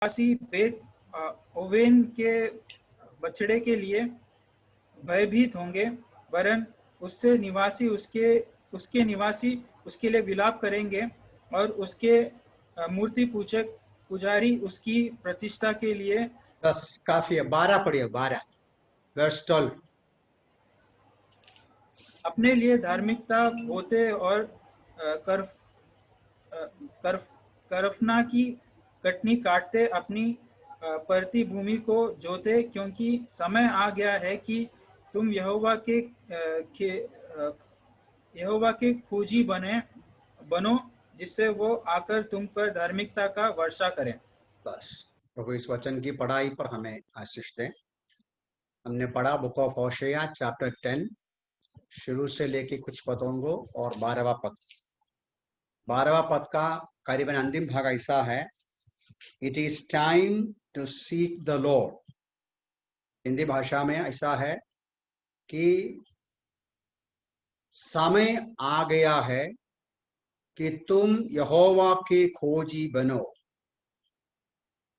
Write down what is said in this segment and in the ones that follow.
निवासी बेत ओवेन के बछड़े के लिए भयभीत होंगे, वरन उससे निवासी उसके निवासी उसके लिए विलाप करेंगे, और उसके मूर्ति पूजक पुजारी उसकी प्रतिष्ठा के लिए बस काफी है। 12 पढ़िए, 12 वर्स 12। अपने लिए धार्मिकता बोते और करफ करफ करफना की कटनी काटते अपनी परती भूमि को जोते, क्योंकि समय आ गया है कि तुम यहोवा के खोजी बनो, जिससे वो आकर तुम पर धार्मिकता का वर्षा करें। बस प्रभु इस वचन की पढ़ाई पर हमें आशीष दें। हमने पढ़ा बुक ऑफ होशेया चैप्टर 10 शुरू से लेके कुछ पदों को, और 12वां पद। 12वां पद का करीबन अंतिम भाग ऐसा है, it is time to seek the lord. Hindi भाषा में ऐसा है कि समय आ गया है कि तुम यहोवा के खोजी बनो।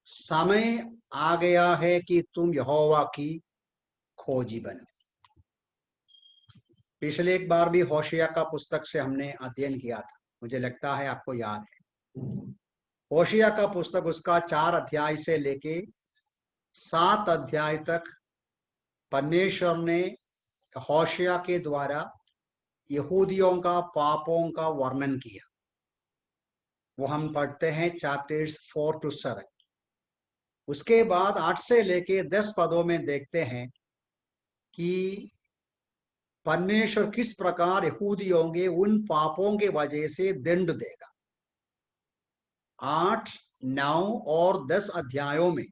समय आ गया है कि तुम यहोवा की खोजी बनो। पिछले एक बार भी होशिया का पुस्तक से हमने अध्ययन किया था, मुझे लगता है आपको याद है। होशिया का पुस्तक उसका 4 अध्याय से लेके 7 अध्याय तक परमेश्वर ने होशिया के द्वारा यहूदियों का पापों का वर्णन किया। वो हम पढ़ते हैं चैप्टर्स 4 to 7। उसके बाद 8 से लेके 10 पदों में देखते हैं कि परमेश्वर किस प्रकार यहूदियों के उन पापों के वजह से दंड देगा। 8, 9 और 10 अध्यायों में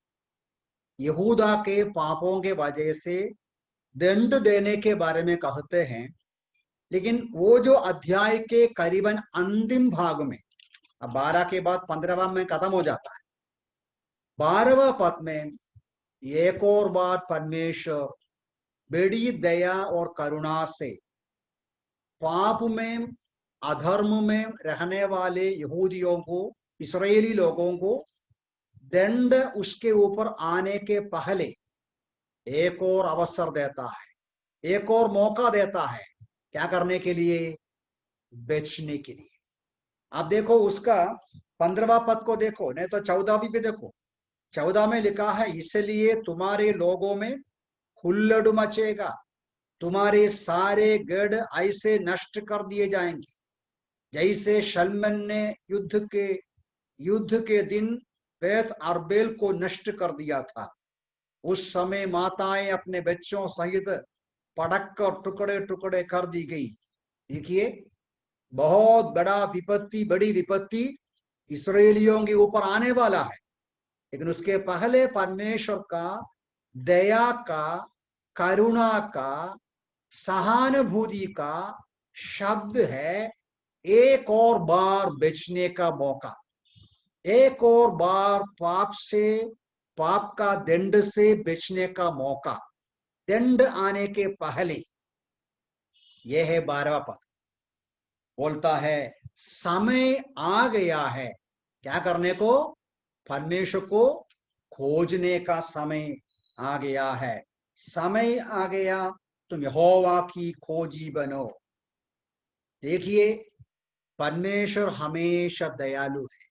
यहूदा के पापों के वजह से दंड देने के बारे में कहते हैं, लेकिन वो जो अध्याय के करीबन अंतिम भाग में, अब 12 के बाद 15वां में खत्म हो जाता है, 12वां पद में एक और बार परमेश्वर बड़ी दया और करुणा से पाप में, अधर्म में रहने वाले यहूदियों को, इस्राएली लोगों को दंड उसके ऊपर आने के पहले एक और अवसर देता है, एक और मौका देता है। क्या करने के लिए? बेचने के लिए। अब देखो उसका 15वां पद को देखो, नहीं तो 14वीं भी देखो। 14 में लिखा है, इसलिए तुम्हारे लोगों में हुल्लड़ मचेगा, तुम्हारे सारे गढ़ ऐसे नष्ट कर दिए जाएंगे जैसे शल्मन ने युद्ध के दिन बेत अरबेल को नष्ट कर दिया था। उस समय माताएं अपने बच्चों सहित पटक कर टुकड़े टुकड़े कर दी गई। देखिए, बहुत बड़ी विपत्ति इसराइलियों के ऊपर आने वाला है, लेकिन उसके पहले परमेश्वर का दया का, करुणा का, सहानुभूति का शब्द है, एक और बार बचने का मौका, एक और बार पाप का दंड से बचने का मौका, दंड आने के पहले। यह है 12वां पद। बोलता है समय आ गया है, क्या करने को? परमेश्वर को खोजने का समय आ गया है। समय आ गया, तुम यहोवा की खोजी बनो। देखिए, परमेश्वर हमेशा दयालु है।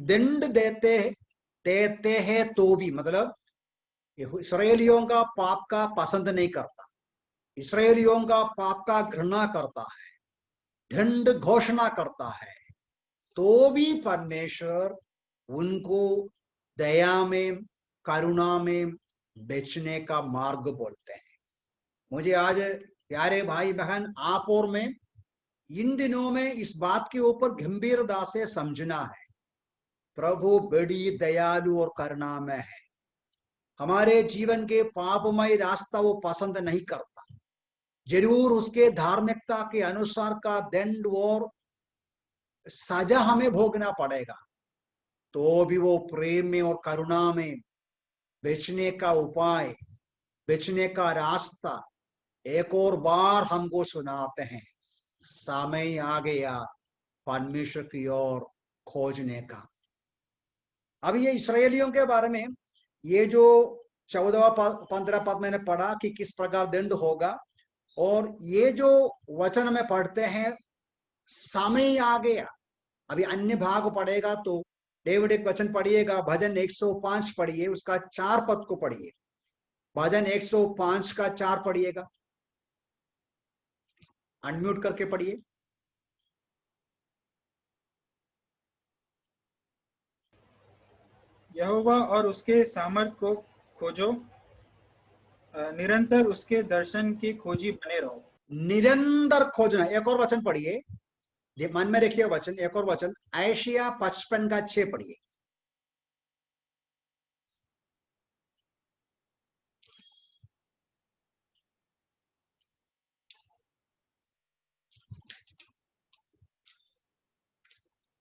दंड देते हैं तो भी, मतलब इसराइलियों का पाप का पसंद नहीं करता, इसराइलियों का पाप का घृणा करता है, दंड घोषणा करता है, तो भी परमेश्वर उनको दया में, करुणा में बेचने का मार्ग बोलते हैं। मुझे आज प्यारे भाई बहन, आप और मैं इन दिनों में इस बात के ऊपर गंभीरता से समझना है, प्रभु बड़ी दयालु और करुणामय है। हमारे जीवन के पापमय रास्ता वो पसंद नहीं करता। जरूर उसके धार्मिकता के अनुसार का दंड और सजा हमें भोगना पड़ेगा, तो भी वो प्रेम में और करुणा में बचने का उपाय, बचने का रास्ता एक और बार हमको सुनाते हैं। समय आ गया परमेश्वर की ओर खोजने का। अब ये इस्राएलियों के बारे में ये जो 14-15 पद मैंने पढ़ा कि किस प्रकार दंड होगा, और ये जो वचन में पढ़ते हैं समय आ गया। अभी अन्य भाग पढ़ेगा तो डेविड एक वचन पढ़िएगा, भजन 105 पढ़िए, उसका 4 पद को पढ़िए। भजन 105 का 4 पढ़िएगा, अनम्यूट करके पढ़िए। यहोवा और उसके सामर्थ को खोजो, निरंतर उसके दर्शन की खोजी बने रहो। निरंतर खोजना। एक और वचन पढ़िए, मन में रखिए वचन, एक और वचन ऐशिया 55 का 6 पढ़िए।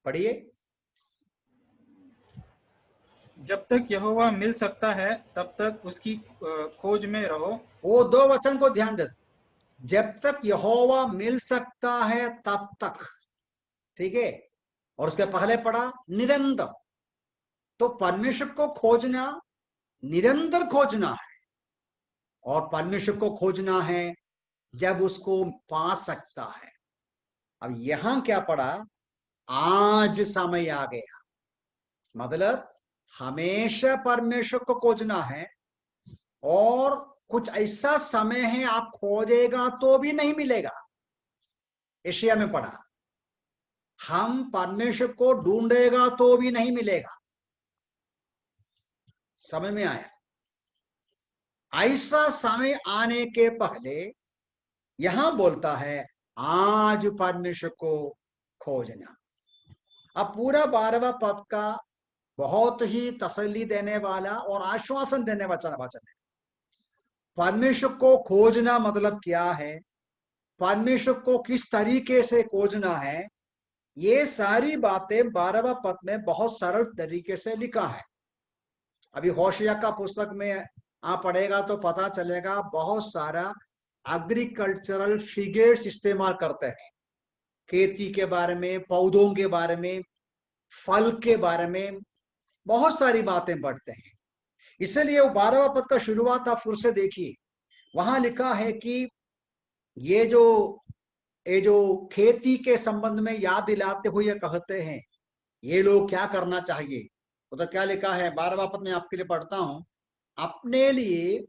पढ़िए। जब तक यहोवा मिल सकता है तब तक उसकी खोज में रहो। वो 2 वचन को ध्यान देते, जब तक यहोवा मिल सकता है तब तक, ठीक है। और उसके पहले पढ़ा निरंतर। तो परमेश्वर को खोजना, निरंतर खोजना है, और परमेश्वर को खोजना है जब उसको पा सकता है। अब यहां क्या पढ़ा, आज समय आ गया, मतलब हमेशा परमेश्वर को खोजना है, और कुछ ऐसा समय है आप खोजेगा तो भी नहीं मिलेगा। एशिया में पढ़ा, हम परमेश्वर को ढूंढेगा तो भी नहीं मिलेगा। समझ में आया? ऐसा समय आने के पहले यहां बोलता है आज परमेश्वर को खोजना। अब पूरा 12वां पद का बहुत ही तसल्ली देने वाला और आश्वासन देने वचन है। परमेश्वर को खोजना मतलब क्या है, परमेश्वर को किस तरीके से खोजना है, ये सारी बातें 12वां पद में बहुत सरल तरीके से लिखा है। अभी होशिया का पुस्तक में आप पढ़ेगा तो पता चलेगा, बहुत सारा एग्रीकल्चरल फिगर्स इस्तेमाल करते हैं, खेती के बारे में, पौधों के बारे में, फल के बारे में बहुत सारी बातें पढ़ते हैं। इसलिए वो 12वां पद का शुरुआत आप फिर से देखिए, वहां लिखा है कि ये जो खेती के संबंध में याद दिलाते हुए कहते हैं ये लोग क्या करना चाहिए। तो क्या लिखा है 12वां पद में आपके लिए पढ़ता हूं, अपने लिए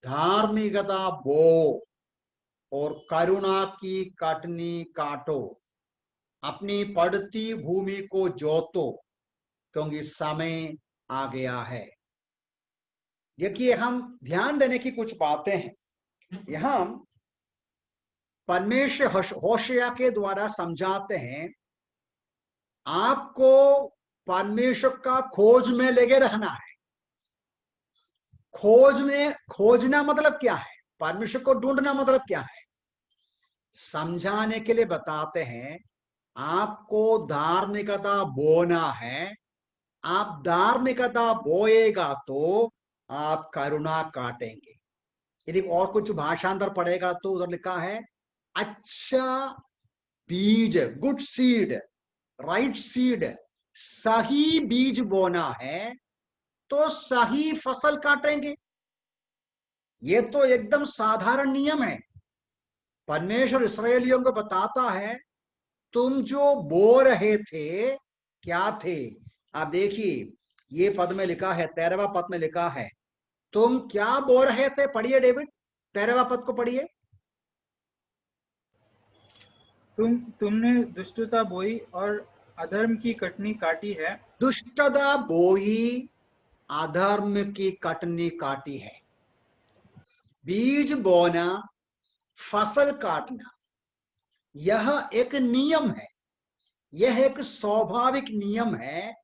धार्मिकता बो और करुणा की कटनी काटो, अपनी पड़ती भूमि को जोतो क्योंकि समय आ गया है। देखिए, हम ध्यान देने की कुछ बातें हैं। यहां परमेश्वर होशिया के द्वारा समझाते हैं आपको परमेश्वर का खोज में लगे रहना है। खोज में, खोजना मतलब क्या है, परमेश्वर को ढूंढना मतलब क्या है, समझाने के लिए बताते हैं आपको धार्मिकता बोना है। आप धार्मिकता बोएगा तो आप करुणा काटेंगे। यदि और कुछ भाषांतर पढ़ेगा तो उधर लिखा है अच्छा बीज, गुड सीड, राइट सीड, सही बीज बोना है तो सही फसल काटेंगे। ये तो एकदम साधारण नियम है। परमेश्वर इस्राएलियों को बताता है तुम जो बो रहे थे क्या थे। आप देखिए, ये पद में लिखा है, 13वां पद में लिखा है तुम क्या बो रहे थे। पढ़िए डेविड, 13वां पद को पढ़िए। तुमने दुष्टता बोई और अधर्म की कटनी काटी है। दुष्टता बोई, अधर्म की कटनी काटी है। बीज बोना, फसल काटना, यह एक नियम है, यह एक स्वाभाविक नियम है।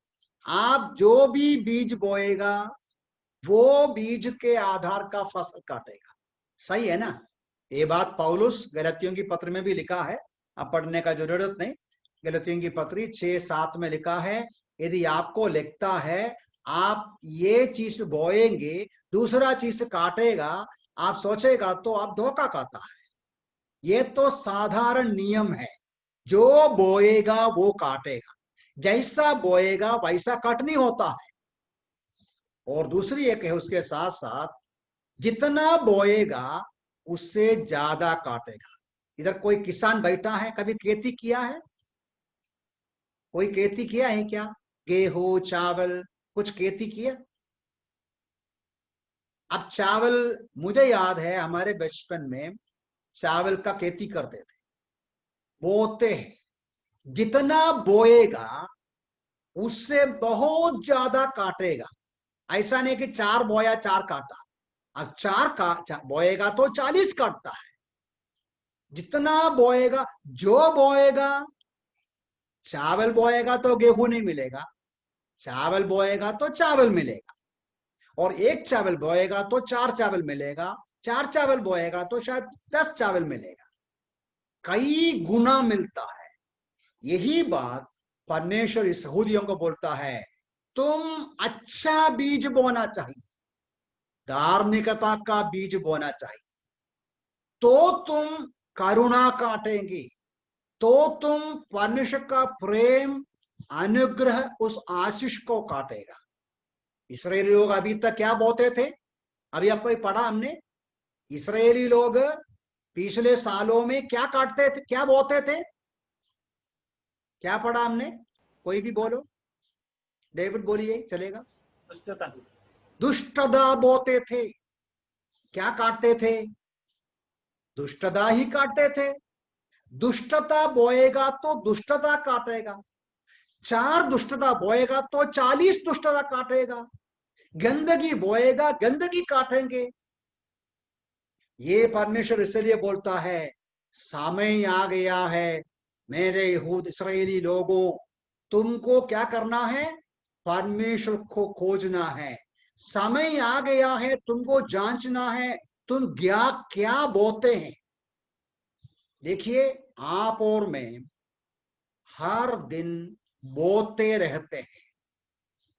आप जो भी बीज बोएगा वो बीज के आधार का फसल काटेगा। सही है ना? ये बात पौलुस गलतियों की पत्र में भी लिखा है, अब पढ़ने का जरूरत नहीं। गलतियों की पत्री 6-7 में लिखा है, यदि आपको लिखता है आप ये चीज बोएंगे दूसरा चीज काटेगा, आप सोचेगा तो आप धोखा खाता है। ये तो साधारण नियम है, जो बोएगा वो काटेगा, जैसा बोएगा वैसा कटनी होता है। और दूसरी एक है उसके साथ साथ जितना बोएगा उससे ज्यादा काटेगा। इधर कोई किसान बैठा है, कभी खेती किया है? कोई खेती किया है क्या? गेहूं चावल कुछ खेती किया? अब चावल, मुझे याद है हमारे बचपन में चावल का खेती करते थे, बोते हैं, जितना बोएगा उससे बहुत ज्यादा काटेगा। ऐसा नहीं कि 4 बोया 4 काटा। अब 4 का बोएगा तो 40 काटता है। जितना बोएगा, जो बोएगा, चावल बोएगा तो गेहूं नहीं मिलेगा, चावल बोएगा तो चावल मिलेगा, और एक चावल बोएगा तो 4 चावल मिलेगा, 4 चावल बोएगा तो शायद 10 चावल मिलेगा, कई गुना मिलता है। यही बात परमेश्वर इस यहूदियों को बोलता है, तुम अच्छा बीज बोना चाहिए, धार्मिकता का बीज बोना चाहिए, तो तुम करुणा काटेंगे, तो तुम परमेश्वर का प्रेम अनुग्रह उस आशीष को काटेगा। इसराइली लोग अभी तक क्या बोते थे? अभी आपको ही पढ़ा हमने, इसराइली लोग पिछले सालों में क्या काटते थे, क्या बोते थे? क्या पढ़ा हमने? कोई भी बोलो, डेविड बोलिए, चलेगा। दुष्टता। दुष्टता बोते थे। क्या काटते थे? दुष्टता ही काटते थे। दुष्टता बोएगा तो दुष्टता काटेगा, 4 दुष्टता बोएगा तो 40 दुष्टता काटेगा, गंदगी बोएगा गंदगी काटेंगे। ये परमेश्वर इसलिए बोलता है, समय आ गया है मेरे यहूद इसराइली लोगों, तुमको क्या करना है? परमेश्वर को खोजना है। समय आ गया है, तुमको जांचना है तुम क्या बोते हैं। देखिए, आप और मैं हर दिन बोते रहते हैं,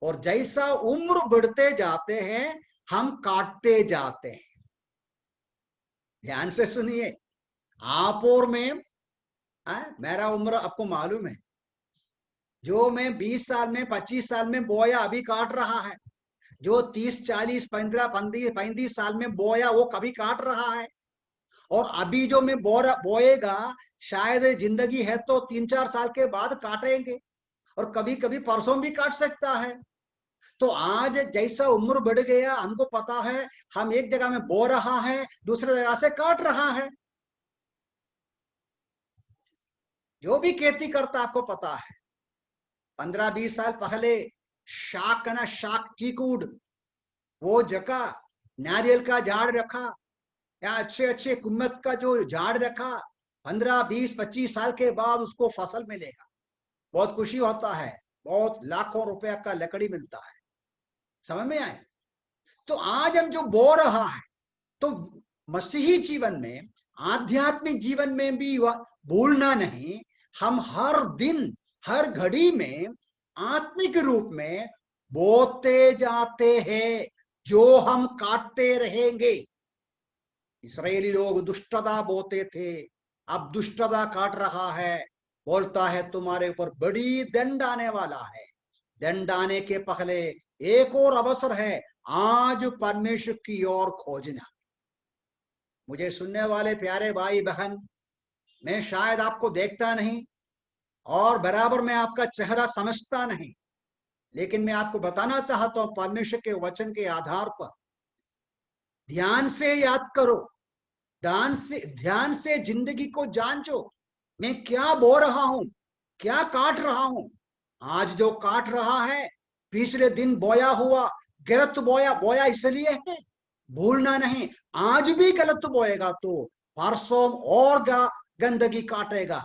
और जैसा उम्र बढ़ते जाते हैं हम काटते जाते हैं। ध्यान से सुनिए, आप और मैं, मेरा उम्र आपको मालूम है, जो मैं 20 साल में 25 साल में बोया अभी काट रहा है, जो 30 40 15 35 साल में बोया वो कभी काट रहा है, और अभी जो मैं बोएगा शायद जिंदगी है तो 3-4 साल के बाद काटेंगे, और कभी कभी परसों भी काट सकता है। तो आज जैसा उम्र बढ़ गया हमको पता है, हम एक जगह में बो रहा है, दूसरे जगह से काट रहा है। जो भी खेती करता आपको पता है, 15-20 साल पहले शाक ना शाक चीकूड, वो जगह नारियल का झाड़ रखा या अच्छे अच्छे कुम्मत का जो झाड़ रखा, 15-20-25 साल के बाद उसको फसल मिलेगा, बहुत खुशी होता है, बहुत लाखों रुपया का लकड़ी मिलता है। समझ में आए? तो आज हम जो बो रहा है, तो मसीही जीवन में, आध्यात्मिक जीवन में भी भूलना नहीं, हम हर दिन हर घड़ी में आत्मिक रूप में बोते जाते हैं, जो हम काटते रहेंगे। इसराइली लोग दुष्टता बोते थे, अब दुष्टता काट रहा है, बोलता है तुम्हारे ऊपर बड़ी दंड आने वाला है। दंड आने के पहले एक और अवसर है, आज परमेश्वर की ओर खोजना। मुझे सुनने वाले प्यारे भाई बहन, मैं शायद आपको देखता नहीं और बराबर मैं आपका चेहरा समझता नहीं, लेकिन मैं आपको बताना चाहता हूं, परमेश्वर के वचन के आधार पर ध्यान से याद करो, ध्यान से जिंदगी को जांचो, मैं क्या बो रहा हूं, क्या काट रहा हूं। आज जो काट रहा है, पिछले दिन बोया हुआ गलत बोया इसलिए है, भूलना नहीं, आज भी गलत बोएगा तो परसों और गंदगी काटेगा।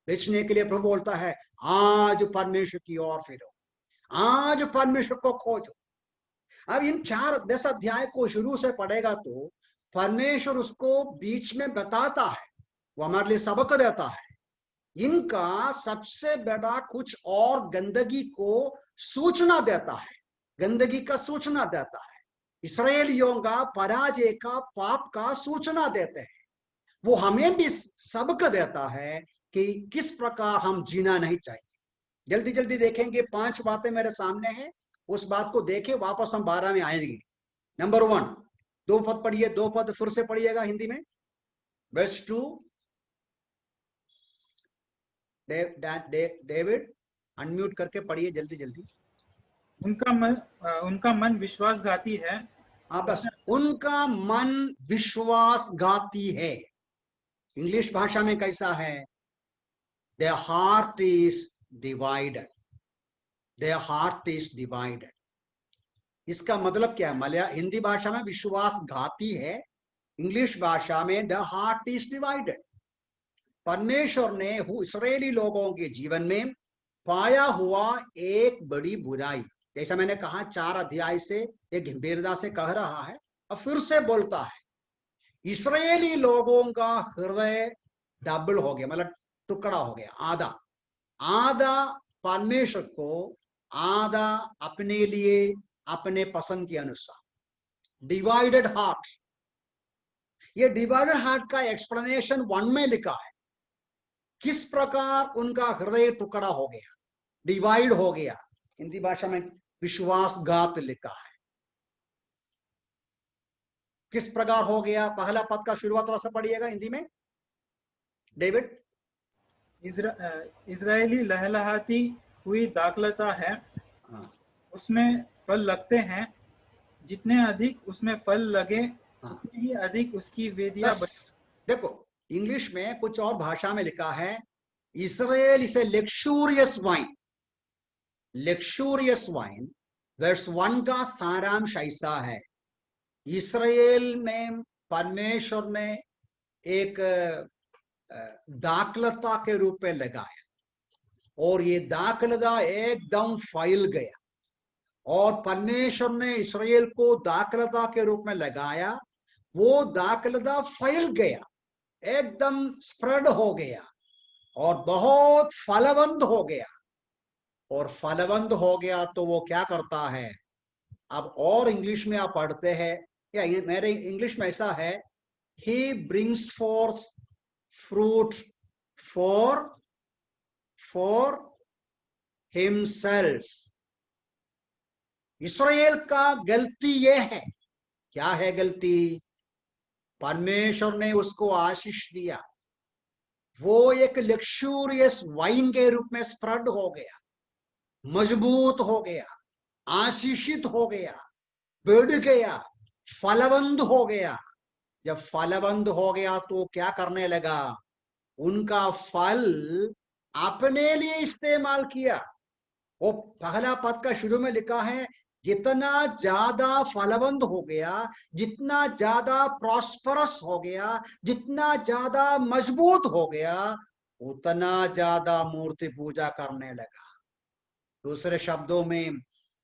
बेचने के लिए प्रभु बोलता है, आज परमेश्वर की ओर फिरो, आज परमेश्वर को खोजो। अब इन 4-10 अध्याय को शुरू से पढ़ेगा तो परमेश्वर उसको बीच में बताता है, वो हमारे लिए सबक देता है। इनका सबसे बड़ा कुछ और गंदगी को सूचना देता है, गंदगी का सूचना देता है, इसराइलियों का पराजय का, पाप का सूचना देते हैं। वो हमें भी सबक देता है कि किस प्रकार हम जीना नहीं चाहिए। जल्दी जल्दी देखेंगे, 5 बातें मेरे सामने हैं, उस बात को देखे, वापस हम 12 में आएंगे। नंबर 1, 2 पद पढ़िए, 2 पद फिर से पढ़िएगा हिंदी में। वर्स 2, डेविड अनम्यूट करके पढ़िए जल्दी जल्दी। उनका मन विश्वासघाती है। हाँ बस, उनका मन विश्वासघाती है। इंग्लिश भाषा में कैसा है? Their heart is divided. Their heart is divided. इसका मतलब क्या है? हिंदी भाषा में विश्वासघाती है, इंग्लिश भाषा में द हार्ट इज डिवाइडेड। परमेश्वर ने इस्राएली लोगों के जीवन में पाया हुआ एक बड़ी बुराई, जैसा मैंने कहा 4 अध्याय से एक गंभीरता से कह रहा है, अब फिर से बोलता है। इस्राएली लोगों का हृदय डबल हो गया, मतलब टुकड़ा हो गया, आधा आधा परमेश्वर को, आधा अपने लिए, अपने पसंद के अनुसार। Divided heart. ये डिवाइडेड हार्ट का एक्सप्लेनेशन 1 में लिखा है, किस प्रकार उनका हृदय टुकड़ा हो गया, डिवाइड हो गया। हिंदी भाषा में विश्वासघात लिखा है। किस प्रकार हो गया? पहला पद का शुरुआत थोड़ा सा पढ़िएगा हिंदी में, डेविड। इजरायली लहलहाती हुई दाखलता है, हाँ, उसमें फल लगते हैं, जितने अधिक उसमें फल लगे हाँ, उतनी ही अधिक उसकी वेदियां बस देखो, इंग्लिश में कुछ और भाषा में लिखा है, Israel is a luxurious vine. Luxurious vine, verse 1 का सारांश ऐसा है, इसराइल में परमेश्वर ने एक दाखलता के रूप में लगाया, और ये दाखलता एकदम फैल गया, और परमेश्वर ने इसराइल को दाखलता के रूप में लगाया, वो दाखलता फैल गया, एकदम स्प्रेड हो गया, और बहुत फलवंत हो गया। और फलवंत हो गया तो वो क्या करता है? अब और इंग्लिश में आप पढ़ते हैं, या मेरे इंग्लिश में ऐसा है, he brings forth fruit for himself. Israel का गलती ये है, क्या है गलती? परमेश्वर ने उसको आशीष दिया, वो एक लग्जूरियस वाइन के रूप में स्प्रेड हो गया, मजबूत हो गया, आशीषित हो गया, बढ़ गया, फलवंत हो गया। जब फलवंत हो गया तो क्या करने लगा? उनका फल अपने लिए इस्तेमाल किया। वो पहला पद का शुरू में लिखा है, जितना ज्यादा फलवंत हो गया, जितना ज्यादा प्रॉस्परस हो गया, जितना ज्यादा मजबूत हो गया, उतना ज्यादा मूर्ति पूजा करने लगा। दूसरे शब्दों में,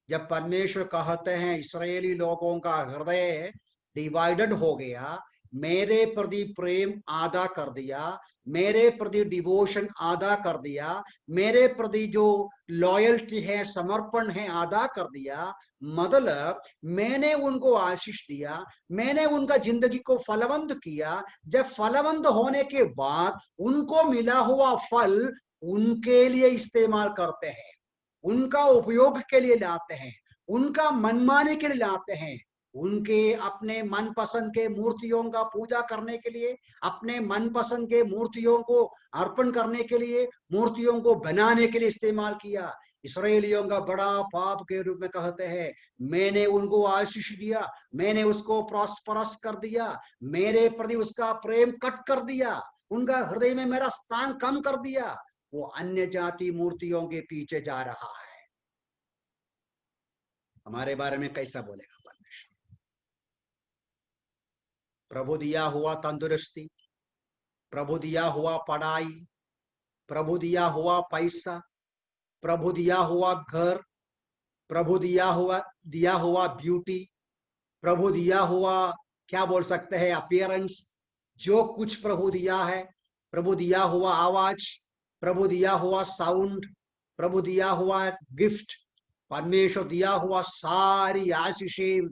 जब परमेश्वर कहते हैं इस्राएली लोगों का हृदय डिवाइडेड हो गया, मेरे प्रति प्रेम आधा कर दिया, मेरे प्रति डिवोशन आधा कर दिया, मेरे प्रति जो लॉयल्टी है, समर्पण है, आधा कर दिया, मतलब मैंने उनको आशीष दिया, मैंने उनका जिंदगी को फलवंत किया। जब फलवंत होने के बाद उनको मिला हुआ फल उनके लिए इस्तेमाल करते हैं, उनका उपयोग के लिए लाते हैं, उनका मनमाने के लिए लाते हैं, उनके अपने मनपसंद के मूर्तियों का पूजा करने के लिए, अपने मनपसंद के मूर्तियों को अर्पण करने के लिए, मूर्तियों को बनाने के लिए इस्तेमाल किया। इसराइलियों का बड़ा पाप के रूप में कहते हैं, मैंने उनको आशीष दिया, मैंने उसको प्रॉस्परस कर दिया, मेरे प्रति उसका प्रेम कट कर दिया, उनका हृदय में मेरा स्थान कम कर दिया। वो अन्य जाति मूर्तियों के पीछे जा रहा है। हमारे बारे में कैसा बोलेगा परमेश्वर? प्रभु दिया हुआ तंदुरुस्ती, प्रभु दिया हुआ पढ़ाई, प्रभु दिया हुआ पैसा, प्रभु दिया हुआ घर, प्रभु दिया हुआ ब्यूटी, प्रभु दिया हुआ क्या बोल सकते हैं अपीयरेंस, जो कुछ प्रभु दिया है, प्रभु दिया हुआ आवाज, प्रभु दिया हुआ साउंड, प्रभु दिया हुआ गिफ्ट, परमेश्वर दिया हुआ सारी आशीषें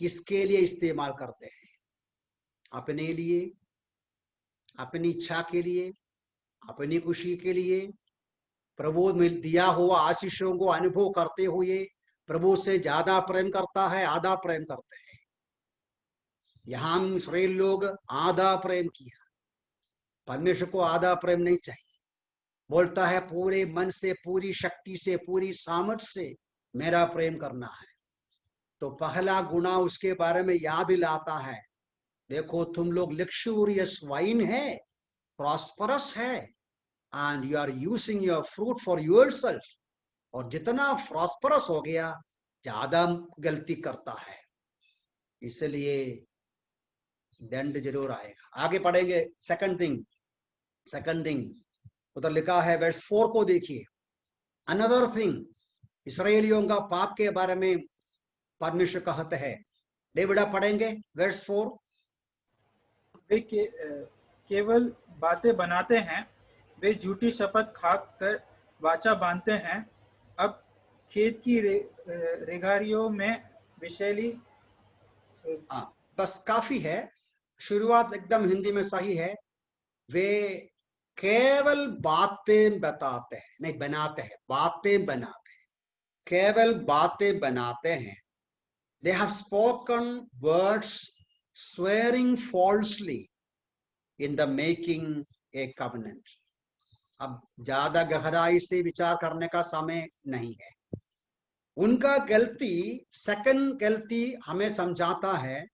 किसके लिए इस्तेमाल करते हैं? अपने लिए, अपनी इच्छा के लिए, अपनी खुशी के लिए। प्रभु में दिया हुआ आशीषों को अनुभव करते हुए प्रभु से ज्यादा प्रेम करता है, आधा प्रेम करते हैं। यहां हम इसराइल लोग आधा प्रेम किया, परमेश्वर को आधा प्रेम नहीं चाहिए। बोलता है पूरे मन से, पूरी शक्ति से, पूरी सामर्थ्य से मेरा प्रेम करना है। तो पहला गुना उसके बारे में याद दिलाता है, देखो तुम लोग लग्जूरियस वाइन है, प्रॉस्परस है, and you are using your fruit for yourself. और जितना प्रॉस्परस हो गया, ज्यादा गलती करता है, इसलिए दंड जरूर आएगा। आगे पढ़ेंगे। सेकंड थिंग उधर लिखा है, वर्स 4 को देखिए। अनदर थिंग, इसराइलियों का पाप के बारे में परमेश्वर कहते हैं। डेविड आप पढ़ेंगे वर्स 4। वे केवल बातें बनाते हैं, वे झूठी शपथ खाकर वाचा बांधते हैं। अब खेत की रेघारियों में विषैली। हाँ, बस काफी है। शुरुआत एकदम हिंदी में सही है। वे केवल बातें बताते हैं, नहीं बनाते हैं, बातें बनाते हैं, केवल बातें बनाते हैं। They have spoken words swearing falsely in the making a covenant. अब ज्यादा गहराई से विचार करने का समय नहीं है। उनका गलती, सेकंड गलती हमें समझाता है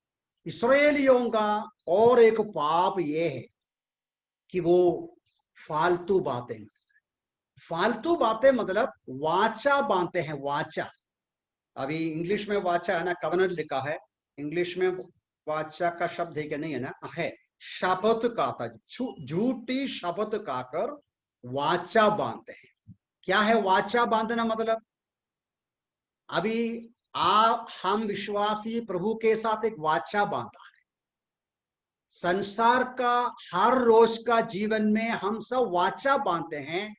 इसराइलियों का और एक पाप ये है कि वो फालतू बातें मतलब वाचा बांधते हैं, वाचा। अभी इंग्लिश में वाचा है ना, कवनट लिखा है। इंग्लिश में वाचा का शब्द है कि नहीं है ना, है। शपथ खाता, झूठी शपथ खाकर वाचा बांधते हैं। क्या है वाचा बांधना मतलब? अभी हम विश्वासी प्रभु के साथ एक वाचा बांधा है। संसार का हर रोज का जीवन में हम सब वाचा बांधते हैं।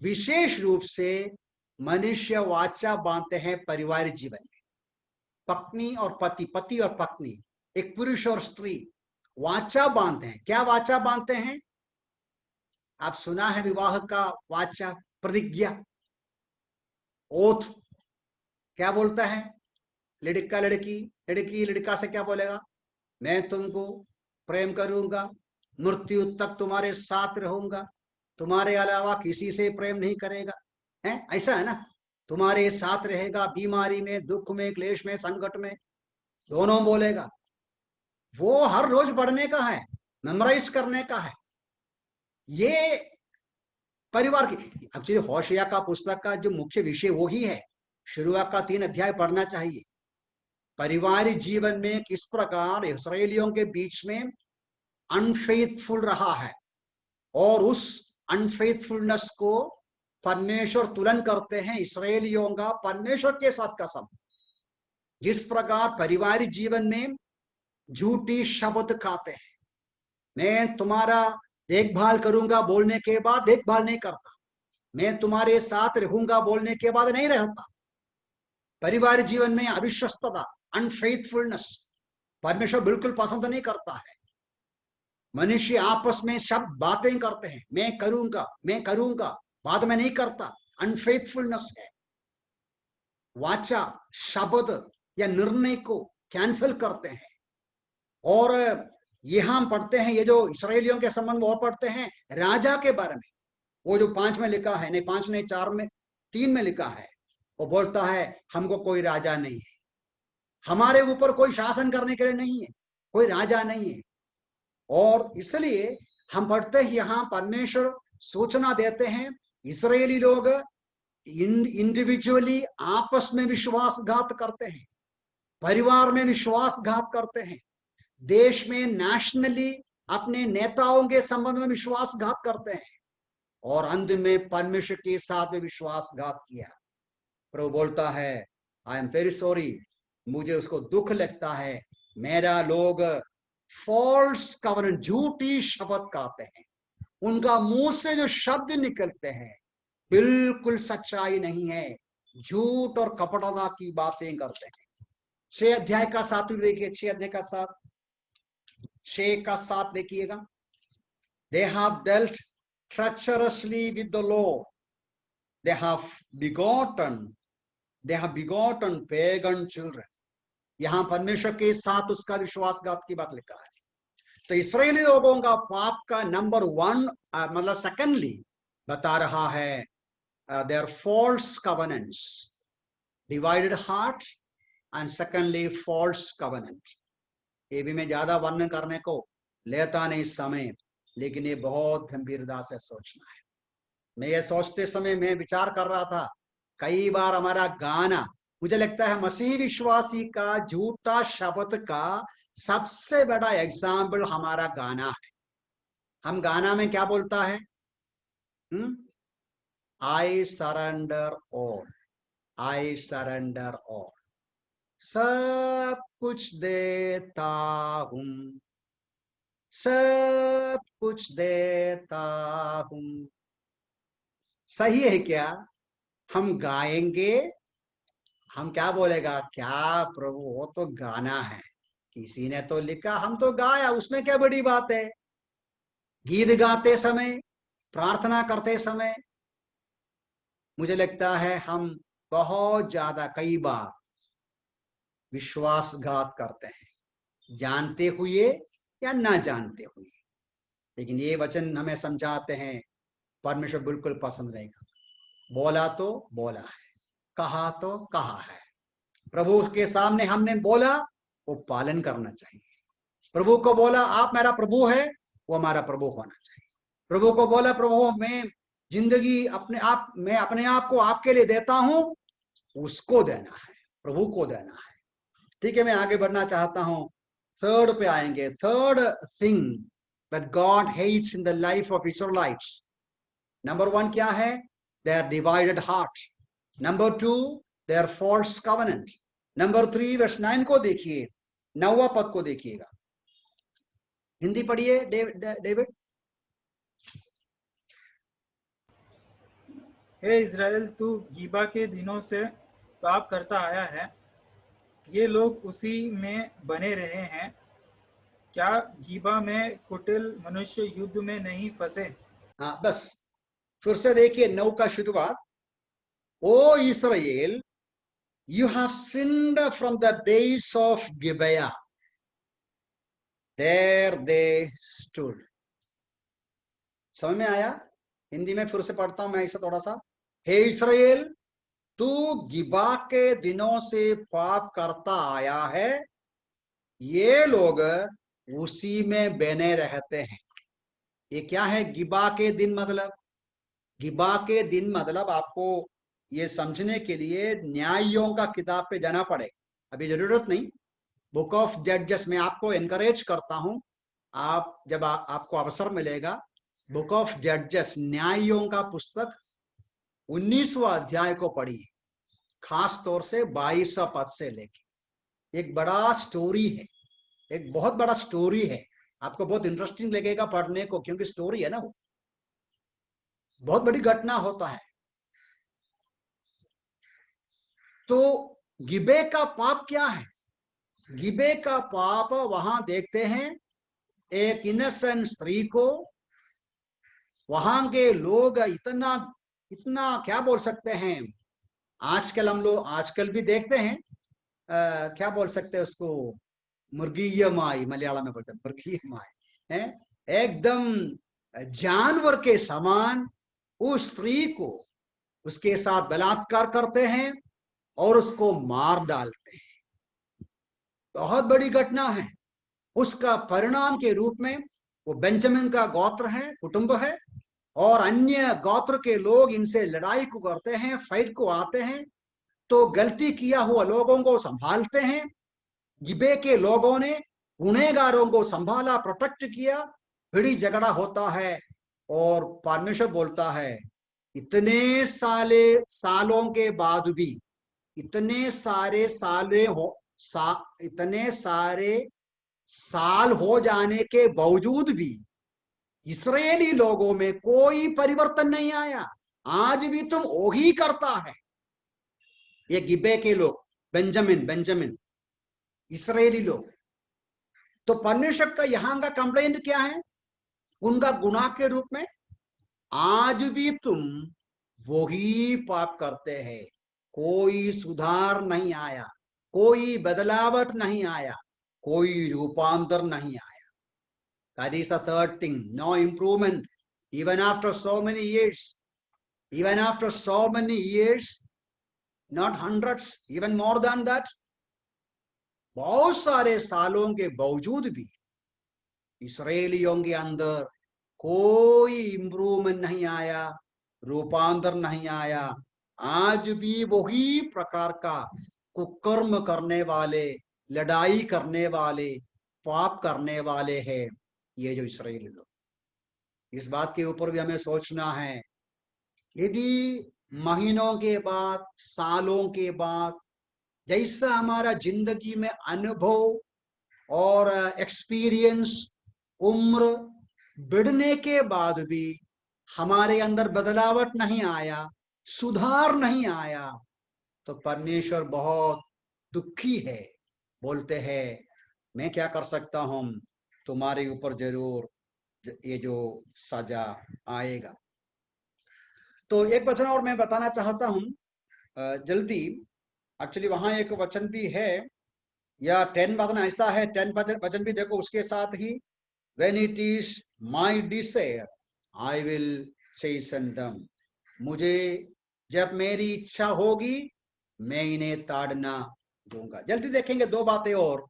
विशेष रूप से मनुष्य वाचा बांधते हैं पारिवारिक जीवन में। पत्नी और पति, पति और पत्नी, एक पुरुष और स्त्री वाचा बांधते हैं। क्या वाचा बांधते हैं? आप सुना है विवाह का वाचा, प्रतिज्ञा, ओथ। क्या बोलता है? लड़का लड़की, लड़की लड़का से क्या बोलेगा? मैं तुमको प्रेम करूंगा, मृत्यु तक तुम्हारे साथ रहूंगा, तुम्हारे अलावा किसी से प्रेम नहीं करेगा, है ऐसा है ना? तुम्हारे साथ रहेगा, बीमारी में, दुख में, क्लेश में, संकट में, दोनों बोलेगा। वो हर रोज पढ़ने का है, मेमोराइज करने का है। ये परिवार की एक्चुअली होशिया का पुस्तक का जो मुख्य विषय वो ही है। शुरुआत का 3 अध्याय पढ़ना चाहिए। पारिवारिक जीवन में किस प्रकार इस्राएलियों के बीच में अनफेथफुल रहा है, और उस अनफेथफुलनेस को परमेश्वर तुलन करते हैं इस्राएलियों का परमेश्वर के साथ का संबंध। जिस प्रकार पारिवारिक जीवन में झूठी शब्द खाते हैं, मैं तुम्हारा देखभाल करूंगा बोलने के बाद देखभाल नहीं करता, मैं तुम्हारे साथ रहूंगा बोलने के बाद नहीं रहता। पारिवारिक जीवन में अविश्वस्तता, अनफेथफुलनेस परमेश्वर बिल्कुल पसंद नहीं करता है। मनुष्य आपस में शब्द बातें करते हैं, मैं करूंगा, बाद में नहीं करता, अनफेथफुलनेस है। वाचा, शब्द या निर्णय को कैंसिल करते हैं। और ये हम पढ़ते हैं, ये जो इसराइलियों के संबंध वो पढ़ते हैं राजा के बारे में। वो जो 5 में लिखा है, नहीं 5 नहीं 4 में, 3 में लिखा है, वो बोलता है हमको कोई राजा नहीं है, हमारे ऊपर कोई शासन करने के लिए नहीं है, कोई राजा नहीं है। और इसलिए हम पढ़ते हैं यहाँ परमेश्वर सूचना देते हैं इसराइली लोग इंडिविजुअली आपस में विश्वासघात करते हैं, परिवार में विश्वासघात करते हैं, देश में नेशनली अपने नेताओं के संबंध में विश्वासघात करते हैं, और अंत में परमेश्वर के साथ में विश्वासघात किया। प्रभु बोलता है आई एम वेरी सॉरी, मुझे उसको दुख लगता है, मेरा लोग फॉल्स कवरेंट, झूठी शपथ खाते हैं। उनका मुंह से जो शब्द निकलते हैं बिल्कुल सच्चाई नहीं है, झूठ और कपटता की बातें करते हैं। 6 अध्याय का 7 देखिए, 6 अध्याय का 7, 6 का 7 देखिएगा। They have dealt treacherously with the law, they have begotten they have begotten pagan children. यहां परमेश्वर के साथ उसका विश्वासघात की बात लिखा है। तो इसराइली लोगों का पाप का नंबर 1 मतलब सेकंडली बता रहा है their false covenants, divided heart, and secondly false covenant. ये भी मैं ज्यादा वर्णन करने को लेता नहीं समय, लेकिन ये बहुत गंभीरता से सोचना है। मैं ये सोचते समय मैं विचार कर रहा था, कई बार हमारा गाना, मुझे लगता है मसीह विश्वासी का झूठा शब्द का सबसे बड़ा एग्जाम्पल हमारा गाना है। हम गाना में क्या बोलता है? I surrender all, I surrender all, सब कुछ देता हूं, सब कुछ देता हूं। सही है क्या? हम गाएंगे, हम क्या बोलेगा? क्या प्रभु, वो तो गाना है, किसी ने तो लिखा, हम तो गाया, उसमें क्या बड़ी बात है? गीत गाते समय, प्रार्थना करते समय मुझे लगता है हम बहुत ज्यादा कई बार विश्वासघात करते हैं, जानते हुए या ना जानते हुए। लेकिन ये वचन हमें समझाते हैं परमेश्वर बिल्कुल पसंद नहीं करता। बोला तो बोला है, कहा तो कहा है। प्रभु के सामने हमने बोला, वो पालन करना चाहिए। प्रभु को बोला आप मेरा प्रभु है, वो हमारा प्रभु होना चाहिए। प्रभु को बोला प्रभु मैं जिंदगी मैं अपने आप को आपके लिए देता हूं, उसको देना है, प्रभु को देना है। ठीक है, मैं आगे बढ़ना चाहता हूं। थर्ड पे आएंगे। Third thing that God hates in the life of Israelites. Number 1 क्या है? Their divided heart. Number 2 their false covenant. Number 3 verse 9 को देखिए, 9वां पद को देखिएगा। हिंदी पढ़िए डेविड। हे इज़राइल, तू गीबा के दिनों से पाप करता आया है, ये लोग उसी में बने रहे हैं। क्या गीबा में कुटिल मनुष्य युद्ध में नहीं फंसे? हाँ, बस फिर से देखिए 9 का शुरुआत। ओ इस्राएल, you have sinned from the days of Gibeah. There they stood. समझ में आया? हिंदी में फिर से पढ़ता हूं मैं इसे थोड़ा सा। हे इस्राएल, तू गिबा के दिनों से पाप करता आया है, ये लोग उसी में बने रहते हैं। ये क्या है गिबा के दिन? मतलब गिबा के दिन मतलब आपको ये समझने के लिए न्यायों का किताब पे जाना पड़ेगा, अभी जरूरत नहीं। बुक ऑफ जजेस में आपको एनकरेज करता हूं, आप जब आपको अवसर मिलेगा, बुक ऑफ जजेस न्यायों का पुस्तक 19वां अध्याय को पढ़िए, खास तौर से 22वां पद से लेके। एक बड़ा स्टोरी है, एक बहुत बड़ा स्टोरी है, आपको बहुत इंटरेस्टिंग लगेगा पढ़ने को, क्योंकि स्टोरी है ना, वो बहुत बड़ी घटना होता है। तो गिबे का पाप क्या है? गिबे का पाप वहां देखते हैं, एक इनोसेंट स्त्री को वहां के लोग इतना इतना क्या बोल सकते हैं, आजकल हम लोग आजकल भी देखते हैं, क्या बोल सकते हैं उसको, मुर्गीयमाई, मलयालम में बोलते हैं मुर्गीयमाई है, एकदम जानवर के समान उस स्त्री को उसके साथ बलात्कार करते हैं और उसको मार डालते हैं। बहुत बड़ी घटना है। उसका परिणाम के रूप में वो बेंजामिन का गोत्र है, कुटुंब है, और अन्य गोत्र के लोग इनसे लड़ाई को करते हैं, फाइट को आते हैं, तो गलती किया हुआ लोगों को संभालते हैं। गिबे के लोगों ने गुनहगारों को संभाला, प्रोटेक्ट किया, बड़ी झगड़ा होता है और परमेश्वर बोलता है इतने सालों के बाद भी, इतने सारे साल हो जाने के बावजूद भी इस्राएली लोगों में कोई परिवर्तन नहीं आया, आज भी तुम वही करता है। ये गिबे के लोग, बेंजामिन इस्राएली लोग। तो परमेश्वर का यहां का कंप्लेंट क्या है उनका गुनाह के रूप में? आज भी तुम वही पाप करते हैं, कोई सुधार नहीं आया, कोई बदलावट नहीं आया, कोई रूपांतर नहीं आया. That is the third thing. No improvement. Even after so many years, even after so many years, not hundreds, even more than that, बहुत सारे सालों के बावजूद भी इसराइलियों के अंदर कोई इंप्रूवमेंट नहीं आया, रूपांतर नहीं आया. आज भी वही प्रकार का कुकर्म करने वाले, लड़ाई करने वाले, पाप करने वाले हैं ये जो इसराइली लोग. इस बात के ऊपर भी हमें सोचना है. यदि महीनों के बाद, सालों के बाद, जैसा हमारा जिंदगी में अनुभव और एक्सपीरियंस, उम्र बढ़ने के बाद भी हमारे अंदर बदलावट नहीं आया, सुधार नहीं आया, तो परमेश्वर बहुत दुखी है. बोलते हैं मैं क्या कर सकता हूं, तुम्हारे ऊपर जरूर ये जो सजा आएगा. तो एक वचन और मैं बताना चाहता हूं जल्दी. एक्चुअली वहां एक वचन भी है, या 10 वचन ऐसा है, 10 वचन भी देखो उसके साथ ही. When it is my desire, I will chasten them. मुझे जब मेरी इच्छा होगी मैं इन्हें ताड़ना दूंगा. जल्दी देखेंगे दो बातें और.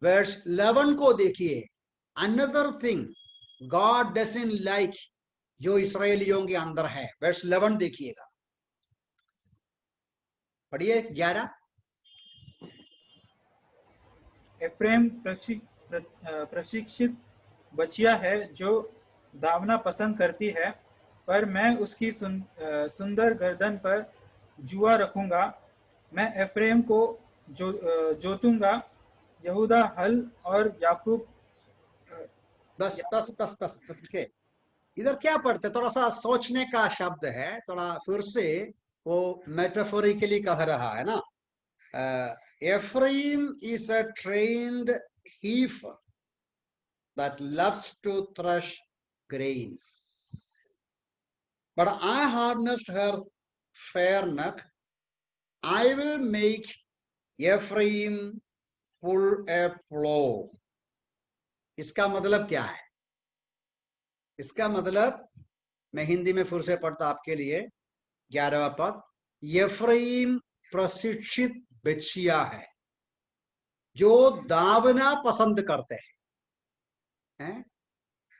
वर्स 11 को देखिए. Another thing God doesn't like जो इसराइलियों के अंदर है. वर्स 11 देखिएगा, पढ़िए 11. एफ्रेम प्रशिक्षित बचिया है जो दावना पसंद करती है, पर मैं उसकी सुंदर गर्दन पर जुआ रखूंगा. मैं एफ्रेम को जोतूंगा, यहूदा हल और याकूब. बस बस बस बस के इधर क्या पढ़ते, थोड़ा सा सोचने का शब्द है, थोड़ा फिर से वो मेटाफोरिकली कह रहा है ना. Ephraim is a trained heifer that loves to thresh grain, but I harnessed her fair neck. I will make Ephraim pull a plow. इसका मतलब क्या है? इसका मतलब मैं हिंदी में फिर से पढ़ता आपके लिए. 11वां पद. एफ्राइम प्रशिक्षित बछिया है जो दावना पसंद करते हैं.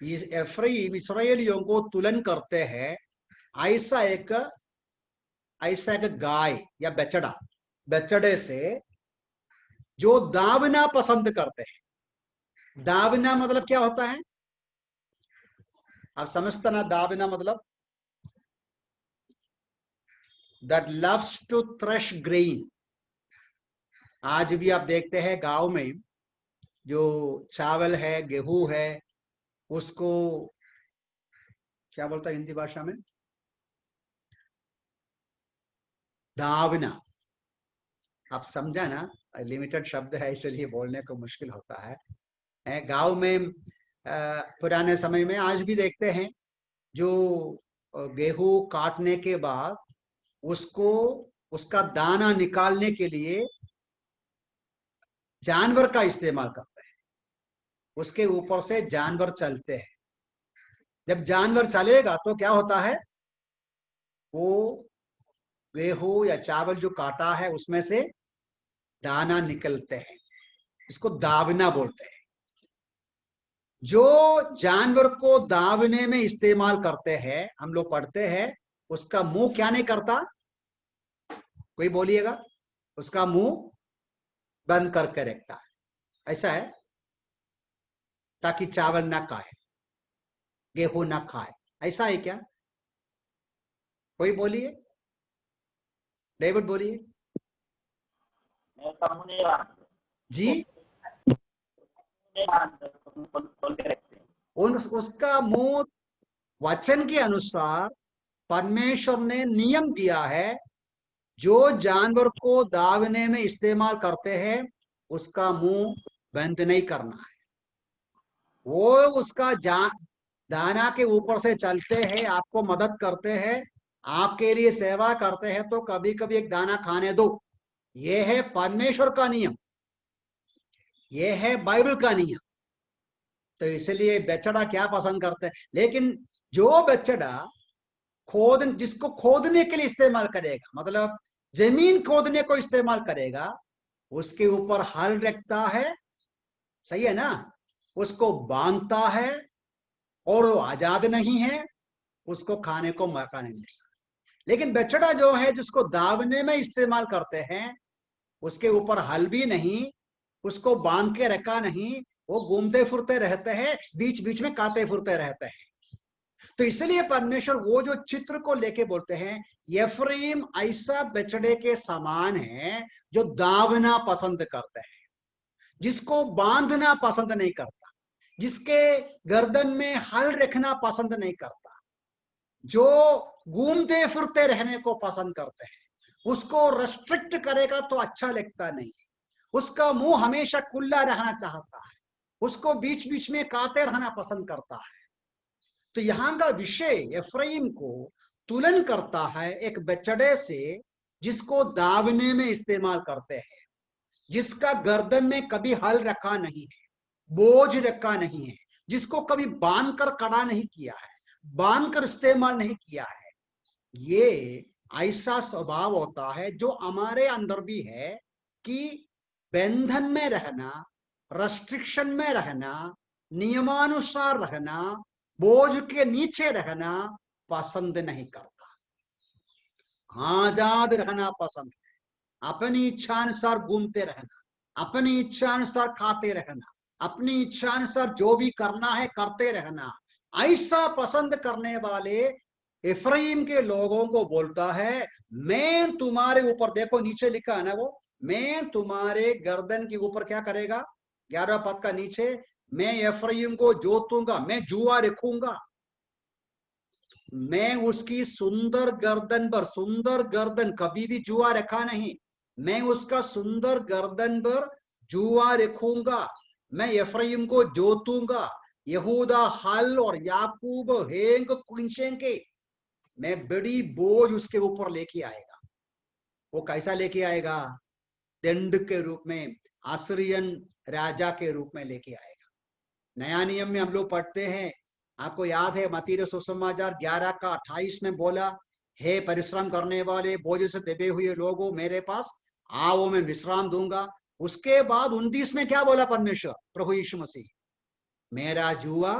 इस एफ्राइम इस्राएलियों को तुलन करते हैं ऐसा एक गाय या बछड़ा, बछड़े से जो दावना पसंद करते हैं. दावना मतलब क्या होता है आप समझते ना? दावना मतलब that loves to thresh grain. आज भी आप देखते हैं गांव में जो चावल है, गेहूं है, उसको क्या बोलता है हिंदी भाषा में? दावना. आप समझा ना? लिमिटेड शब्द है इसलिए बोलने को मुश्किल होता है. गांव में पुराने समय में आज भी देखते हैं जो गेहूं काटने के बाद उसको, उसका दाना निकालने के लिए जानवर का इस्तेमाल करते हैं. उसके ऊपर से जानवर चलते हैं. जब जानवर चलेगा तो क्या होता है, वो गेहूं या चावल जो काटा है उसमें से दाना निकलते हैं. इसको दावना बोलते हैं. जो जानवर को दावने में इस्तेमाल करते हैं, हम लोग पढ़ते हैं, उसका मुंह क्या नहीं करता? कोई बोलिएगा. उसका मुंह बंद करके रखता है. ऐसा है ताकि चावल ना खाए, गेहूं ना खाए. ऐसा है क्या? कोई बोलिए. डेविड बोलिए जी. उसका मुंह वचन के अनुसार परमेश्वर ने नियम दिया है, जो जानवर को दावने में इस्तेमाल करते हैं उसका मुंह बंद नहीं करना है. वो उसका दाना के ऊपर से चलते हैं, आपको मदद करते हैं, आपके लिए सेवा करते हैं तो कभी कभी एक दाना खाने दो। ये है परमेश्वर का नियम, ये है बाइबल का नियम। तो इसलिए बछड़ा क्या पसंद करते हैं, लेकिन जो बछड़ा जिसको खोदने के लिए इस्तेमाल करेगा, मतलब जमीन खोदने को इस्तेमाल करेगा, उसके ऊपर हल रखता है, सही है ना, उसको बांधता है और वो आजाद नहीं है, उसको खाने को मौका नहीं मिलेगा। लेकिन बछड़ा जो है जिसको दावने में इस्तेमाल करते हैं, उसके ऊपर हल भी नहीं, उसको बांध के रखा नहीं, वो घूमते फिरते रहते हैं, बीच बीच में काते फिरते रहते हैं। तो इसलिए परमेश्वर वो जो चित्र को लेके बोलते हैं, यफ्रीम ऐसा बछड़े के समान है जो दावना पसंद करते हैं, जिसको बांधना पसंद नहीं करता, जिसके गर्दन में हल रखना पसंद नहीं करता, जो घूमते फिरते रहने को पसंद करते हैं। उसको रेस्ट्रिक्ट करेगा तो अच्छा लगता नहीं है, उसका मुंह हमेशा खुला रहना चाहता है, उसको बीच बीच में काते रहना पसंद करता है। तो यहां का विषय एफ्राइम को तुलन करता है एक बछड़े से जिसको दावने में इस्तेमाल करते हैं, जिसका गर्दन में कभी हल रखा नहीं है, बोझ रखा नहीं है, जिसको कभी बांध कर कड़ा नहीं किया है, बांध कर इस्तेमाल नहीं किया है। ये ऐसा स्वभाव होता है जो हमारे अंदर भी है कि बंधन में रहना, रेस्ट्रिक्शन में रहना, नियमानुसार रहना, बोझ के नीचे रहना पसंद नहीं करता, आजाद रहना पसंद है, अपनी इच्छानुसार घूमते रहना, अपनी इच्छानुसार खाते रहना, अपनी इच्छानुसार जो भी करना है करते रहना, ऐसा पसंद करने वाले इफ्राइम के लोगों को बोलता है, मैं तुम्हारे ऊपर, देखो नीचे लिखा है ना वो, मैं तुम्हारे गर्दन के ऊपर क्या करेगा, 11 पद का नीचे, मैं इफ्राइम को जोतूंगा, मैं जुआ रखूंगा, मैं उसकी सुंदर गर्दन पर, सुंदर गर्दन, कभी भी जुआ रखा नहीं, मैं उसका सुंदर गर्दन पर जुआ रखूंगा, मैं एफ्राइम को जोतूंगा, यहूदा हल और याकूब हेंग कुंचेंगे, मैं बड़ी बोझ उसके ऊपर लेके आएगा। वो कैसा लेके आएगा, दंड के रूप में, आसरियन राजा के रूप में लेके आएगा। नया नियम में हम लोग पढ़ते हैं, आपको याद है मत्ती सुसमाचार 11 का 28 में बोला, हे परिश्रम करने वाले बोझ से दबे हुए लोगों मेरे पास आओ, मैं विश्राम दूंगा। उसके बाद 29 में क्या बोला परमेश्वर, प्रभु यीशु मसीह, मेरा जुआ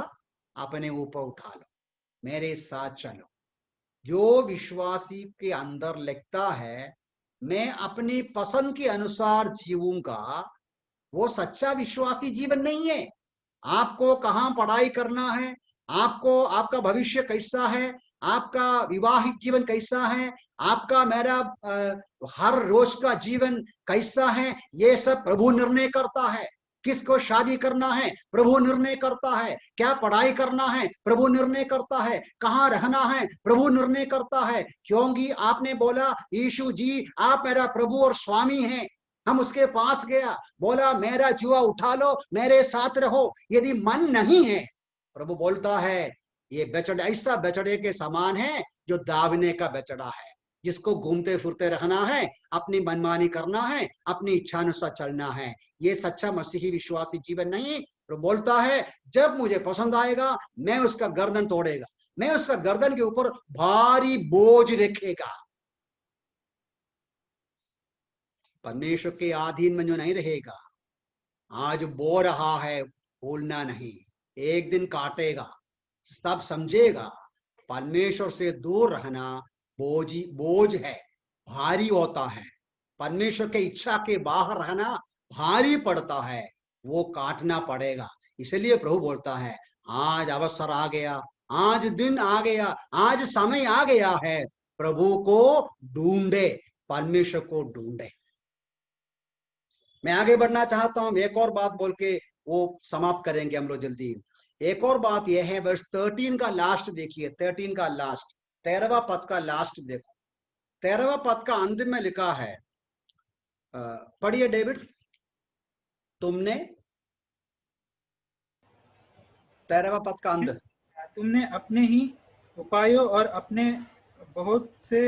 अपने ऊपर उठा लो, मेरे साथ चलो। जो विश्वासी के अंदर लगता है मैं अपनी पसंद के अनुसार जीऊंगा, वो सच्चा विश्वासी जीवन नहीं है। आपको कहाँ पढ़ाई करना है, आपको आपका भविष्य कैसा है, आपका विवाहिक जीवन कैसा है, आपका मेरा हर रोज का जीवन कैसा है, ये सब प्रभु निर्णय करता है। किसको शादी करना है प्रभु निर्णय करता है, क्या पढ़ाई करना है प्रभु निर्णय करता है, कहाँ रहना है प्रभु निर्णय करता है। क्योंकि आपने बोला यीशु जी आप मेरा प्रभु और स्वामी हैं, हम उसके पास गया, बोला मेरा जुआ उठा लो, मेरे साथ रहो। यदि मन नहीं है, प्रभु बोलता है ये बछड़ा ऐसा बछड़े के समान है जो दावने का बछड़ा है, जिसको घूमते फिरते रहना है, अपनी मनमानी करना है, अपनी इच्छानुसार चलना है। ये सच्चा मसीही विश्वासी जीवन नहीं। प्रभु बोलता है जब मुझे पसंद आएगा मैं उसका गर्दन तोड़ेगा, मैं उसका गर्दन के ऊपर भारी बोझ रखेगा। परमेश्वर के अधीन में जो नहीं रहेगा, आज बो रहा है भूलना नहीं, एक दिन काटेगा, सब समझेगा परमेश्वर से दूर रहना बोझ है, भारी होता है। परमेश्वर के इच्छा के बाहर रहना भारी पड़ता है, वो काटना पड़ेगा। इसलिए प्रभु बोलता है आज अवसर आ गया, आज दिन आ गया, आज समय आ गया है, प्रभु को ढूंढे, परमेश्वर को ढूंढे। मैं आगे बढ़ना चाहता हूं, एक और बात बोल के वो समाप्त करेंगे हम लोग जल्दी। एक और बात यह है, वर्ष 13 का लास्ट देखिए, 13 का लास्ट, 13वां पद का लास्ट देखो। 13वां पद का अंत में लिखा है, पढ़िए डेविड, तुमने 13वां पद का अंत। तुमने अपने ही उपायों और अपने बहुत से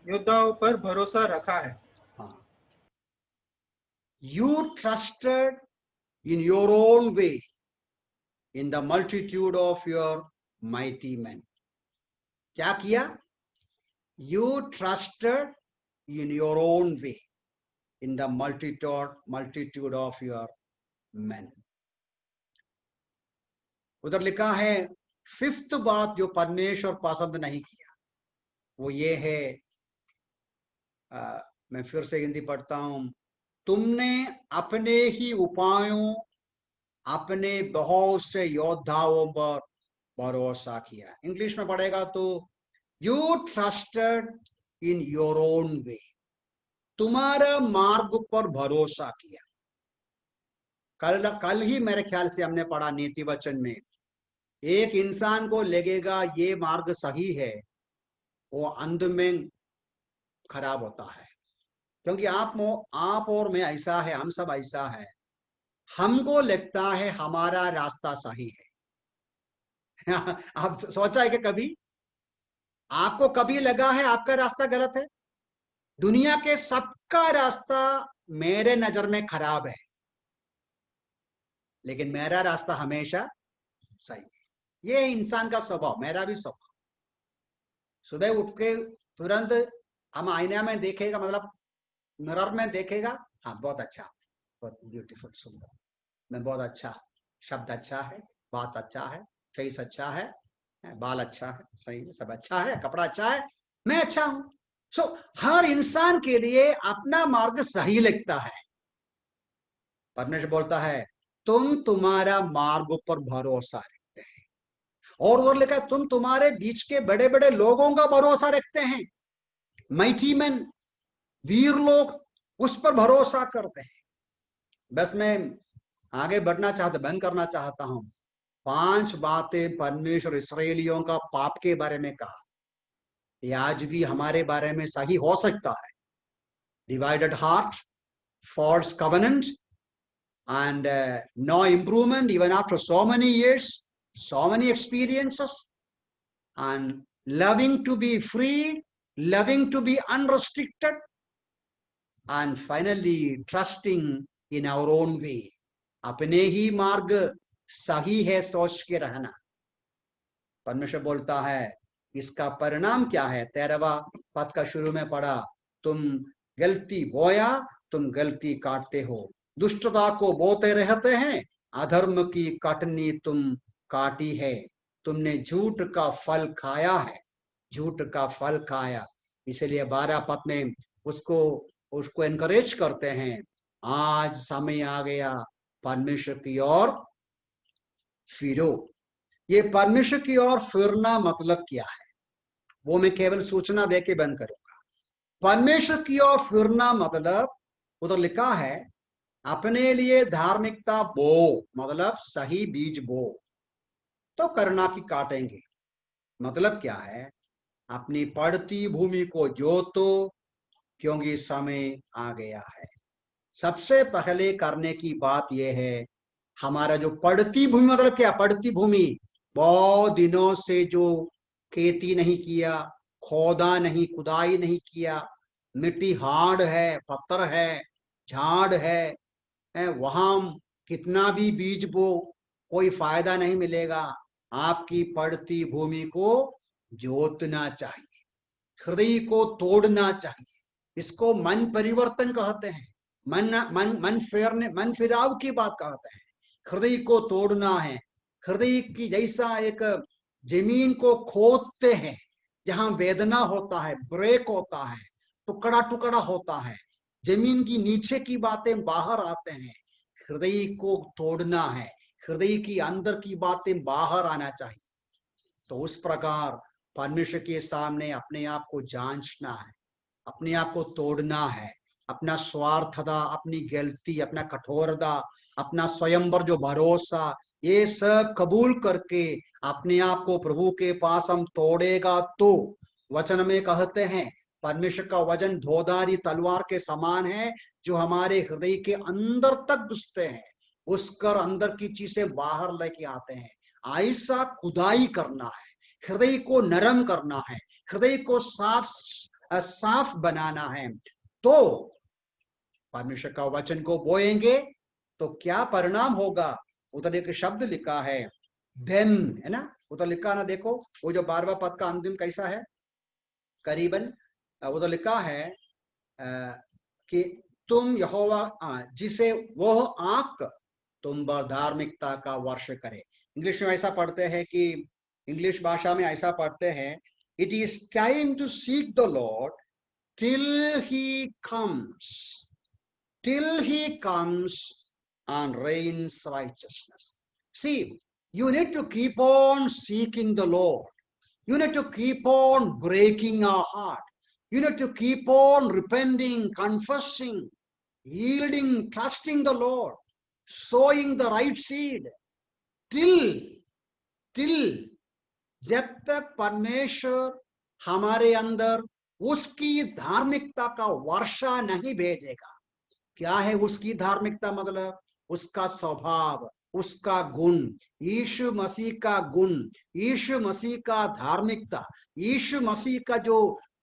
योद्धाओं पर भरोसा रखा है। हाँ, you trusted in your own way in the multitude of your mighty men. क्या किया? You trusted in your own way in the multitude of your men. उधर लिखा है फिफ्थ बात जो परमेश्वर पसंद नहीं किया वो ये है, मैं फिर से हिंदी पढ़ता हूं, तुमने अपने ही उपायों, अपने बहुत से योद्धाओं पर भरोसा किया। इंग्लिश में पढ़ेगा तो you trusted in your own way, तुम्हारा मार्ग पर भरोसा किया। कल ही मेरे ख्याल से हमने पढ़ा नीति वचन में, एक इंसान को लगेगा ये मार्ग सही है, वो अंत में खराब होता है। क्योंकि आप और मैं ऐसा है, हम सब ऐसा है, हमको लगता है हमारा रास्ता सही है। आप सोचा है कि कभी आपको कभी लगा है आपका रास्ता गलत है? दुनिया के सबका रास्ता मेरे नजर में खराब है, लेकिन मेरा रास्ता हमेशा सही है। ये इंसान का स्वभाव, मेरा भी स्वभाव। सुबह उठ के तुरंत हम आईना में देखेगा, मतलब मिरर में देखेगा, हाँ बहुत अच्छा, बहुत ब्यूटीफुल, सुंदर, मैं बहुत अच्छा, शब्द अच्छा है, बात अच्छा है, फेस अच्छा है, बाल अच्छा है, सही है, सब अच्छा है, कपड़ा अच्छा है, मैं अच्छा हूं। सो हर इंसान के लिए अपना मार्ग सही लगता है। परमेश्वर बोलता है तुम तुम्हारा मार्ग पर भरोसा रखते हैं, और वो लिखा है तुम तुम्हारे बीच के बड़े बड़े लोगों का भरोसा रखते हैं, माइटी मैन, वीर लोग, उस पर भरोसा करते हैं। बस मैं आगे बढ़ना चाहता, बंद करना चाहता हूं। 5 बातें परमेश्वर इसराइलियों का पाप के बारे में कहा, ये आज भी हमारे बारे में सही हो सकता है। Divided heart, false covenant, and no improvement even after so many years, so many experiences, and loving to be free, loving to be unrestricted, and finally trusting in our own way, अपने ही मार्ग सही है सोच के रहना। परमेश्वर बोलता है इसका परिणाम क्या है? 13वां पद का शुरू में पढ़ा, तुम गलती बोया, तुम गलती काटते हो, दुष्टता को बोते रहते हैं, अधर्म की कटनी तुम काटी है, तुमने झूठ का फल खाया है, झूठ का फल खाया। इसलिए 12 पद में उसको एनकरेज करते हैं, आज समय आ गया परमेश्वर की ओर फिरो। ये परमेश्वर की ओर फिरना मतलब क्या है वो मैं केवल सूचना देके बंद करूंगा। परमेश्वर की ओर फिरना मतलब, उधर लिखा है अपने लिए धार्मिकता बो, मतलब सही बीज बो तो करना की काटेंगे। मतलब क्या है? अपनी पड़ती भूमि को जोतो, क्योंकि समय आ गया है। सबसे पहले करने की बात यह है, हमारा जो पड़ती भूमि, मतलब क्या पड़ती भूमि? बहुत दिनों से जो खेती नहीं किया, खोदा नहीं, खुदाई नहीं किया, मिट्टी हार्ड है, पत्थर है, झाड़ है, वहां कितना भी बीज बो कोई फायदा नहीं मिलेगा। आपकी पड़ती भूमि को जोतना चाहिए, हृदय को तोड़ना चाहिए। इसको मन परिवर्तन कहते हैं, मन फिराव की बात कहते हैं। हृदय को तोड़ना है। हृदय की जैसा एक जमीन को खोदते हैं, जहां वेदना होता है, ब्रेक होता है, टुकड़ा टुकड़ा होता है, जमीन की नीचे की बातें बाहर आते हैं। हृदय को तोड़ना है, हृदय की अंदर की बातें बाहर आना चाहिए। तो उस प्रकार परमेश्वर के सामने अपने आप को जांचना है, अपने आप को तोड़ना है, अपना स्वार्थता, अपनी गलती, अपना कठोरता, अपना स्वयंवर जो भरोसा, ये सब कबूल करके अपने आप को प्रभु के पास हम तोड़ेगा तो वचन में कहते हैं परमेश्वर का वचन धोधारी तलवार के समान है, जो हमारे हृदय के अंदर तक घुसते हैं, उसकर अंदर की चीजें बाहर लेके आते हैं। ऐसा खुदाई करना है, हृदय को नरम करना है, हृदय को साफ बनाना है, तो परमेश्वर का वचन को बोएंगे तो क्या परिणाम होगा। उधर एक शब्द लिखा है देन, है ना, उधर लिखा ना, देखो वो जो 12वां पद का अंतिम कैसा है, करीबन उधर लिखा है कि तुम यहोवा जिसे वह आंख तुम पर धार्मिकता का वर्ष करे। इंग्लिश में ऐसा पढ़ते हैं कि इंग्लिश भाषा में ऐसा पढ़ते हैं, it is time to seek the lord till he comes and reigns righteousness. See, you need to keep on seeking the Lord. You need to keep on breaking our heart. You need to keep on repenting, confessing, yielding, trusting the Lord, sowing the right seed till जब तक परमेश्वर हमारे अंदर उसकी धार्मिकता का वर्षा नहीं भेजेगा। क्या है उसकी धार्मिकता? मतलब उसका स्वभाव, उसका गुण, यीशु मसीह का गुण, यीशु मसीह का धार्मिकता, यीशु मसीह का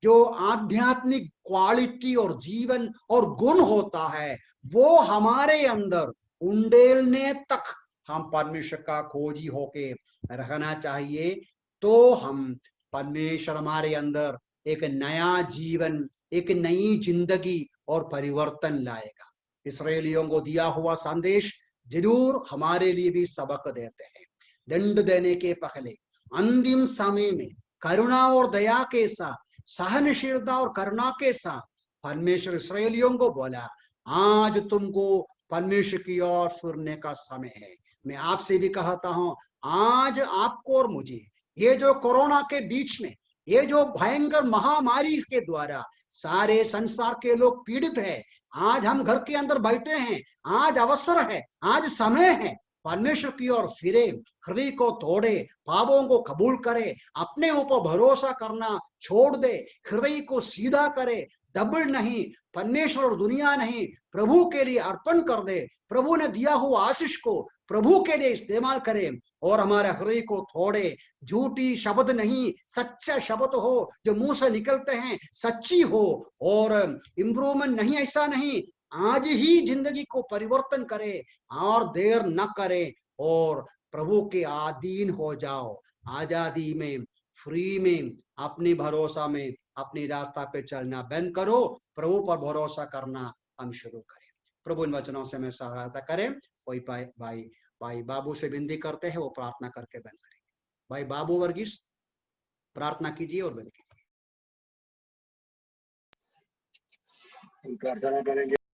जो आध्यात्मिक क्वालिटी और जीवन और गुण होता है, वो हमारे अंदर उंडेलने तक हम परमेश्वर का खोजी होके रहना चाहिए। तो हम परमेश्वर हमारे अंदर एक नया जीवन, एक नई जिंदगी और परिवर्तन लाएगा। इस्राएलियों को दिया हुआ संदेश जरूर हमारे लिए भी सबक देते हैं। दंड देने के पहले अंतिम समय में करुणा और दया के साथ, सहनशीलता और करुणा के साथ परमेश्वर इस्राएलियों को बोला, आज तुमको परमेश्वर की ओर फिरने का समय है। मैं आपसे भी कहता हूं, आज आपको और मुझे ये जो कोरोना के बीच में, ये जो भयंकर महामारी के द्वारा सारे संसार के लोग पीड़ित है, आज हम घर के अंदर बैठे हैं, आज अवसर है, आज समय है, परमेश्वर की ओर फिरे, हृदय को तोड़े, पापों को कबूल करे, अपने ऊपर भरोसा करना छोड़ दे, हृदय को सीधा करे, डबल नहीं, परमेश्वर और दुनिया नहीं, प्रभु के लिए अर्पण कर दे, प्रभु ने दिया हुआ आशीष को प्रभु के लिए इस्तेमाल करे और हमारे हृदय को तोड़े। झूठी शब्द नहीं, सच्चा शब्द हो जो मुंह से निकलते हैं, सच्ची हो और इम्प्रूवमेंट नहीं, ऐसा नहीं, आज ही जिंदगी को परिवर्तन करे और देर न करे और प्रभु के अधीन हो जाओ। आजादी में, फ्री में, अपने भरोसा में, अपनी रास्ता पे चलना बंद करो, प्रभु पर भरोसा करना हम शुरू करें। प्रभु इन वचनों से हमें सहायता करें। कोई भाई बाबू से विनती करते हैं, वो प्रार्थना करके बंद करेंगे। भाई बाबू वर्गीस प्रार्थना कीजिए और बंद कीजिए। प्रार्थना करेंगे।